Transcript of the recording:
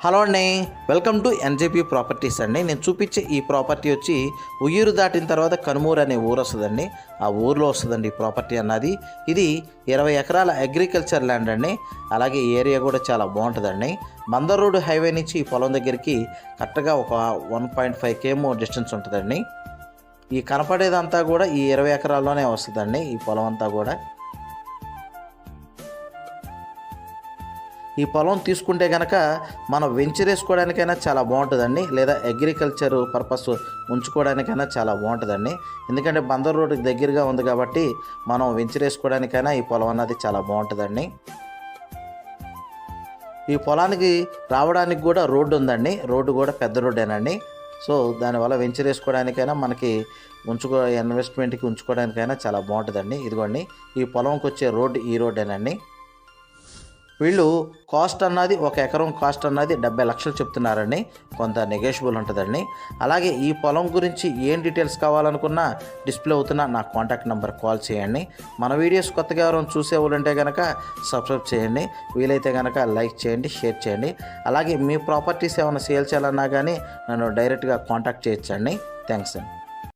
Hello అండి, welcome to NJP properties అండి. నేను చూపించే ఈ ప్రాపర్టీ వచ్చి ఉయ్యూరు దాటిన తర్వాత కనుమూరు అనే ఊరు వస్తుందండి. ఆ ఊరిలో వస్తుందండి ఈ ప్రాపర్టీ అన్నది. ఇది 20 ఎకరాల అగ్రికల్చర్ ల్యాండ్ అండి. అలాగే ఈ ఏరియా కూడా చాలా బాగుంటుందండి. బందర్ రోడ్ హైవే నుంచి ఈ పొలం దగ్గరికి కరెక్ట్గా ఒక 1.5 km డిస్టెన్స్ ఉంటుందండి. ఈ కనపడేదంతా కూడా ఈ 20 ఎకరాల్లోనే వస్తుందండి ఈ పొలం అంతా కూడా. ఈ పొలం తీసుకుంటే కనుక మనం వెంచర్ వేసుకోవడానికైనా చాలా బాగుంటుందండి, లేదా అగ్రికల్చర్ పర్పస్ ఉంచుకోవడానికైనా చాలా బాగుంటుందండి. ఎందుకంటే బందర్ రోడ్డుకి దగ్గరగా ఉంది కాబట్టి మనం వెంచర్ వేసుకోవడానికైనా ఈ పొలం అన్నది చాలా బాగుంటుందండి. ఈ పొలానికి రావడానికి కూడా రోడ్డు ఉందండి. రోడ్డు కూడా పెద్ద రోడ్డేనండి. సో దానివల్ల వెంచర్ వేసుకోవడానికైనా మనకి ఇన్వెస్ట్మెంట్కి ఉంచుకోవడానికైనా చాలా బాగుంటుందండి. ఇదిగోండి ఈ పొలంకి వచ్చే రోడ్డు ఈ రోడ్డేనండి. వీళ్ళు కాస్ట్ అన్నది ఒక ఎకరం కాస్ట్ అన్నది 70 లక్షలు చెప్తున్నారండి. కొంత నెగోషియబుల్ ఉంటుందండి. అలాగే ఈ పొలం గురించి ఏం డీటెయిల్స్ కావాలనుకున్నా డిస్ప్లే అవుతున్న నా కాంటాక్ట్ నెంబర్ కాల్ చేయండి. మన వీడియోస్ కొత్తగా ఎవరైనా చూసేవాళ్ళంటే కనుక సబ్స్క్రైబ్ చేయండి. వీలైతే కనుక లైక్ చేయండి, షేర్ చేయండి. అలాగే మీ ప్రాపర్టీస్ ఏమైనా సేల్ చేయాలన్నా కానీ నన్ను డైరెక్ట్గా కాంటాక్ట్ చేయొచ్చండి. థ్యాంక్స్ అండి.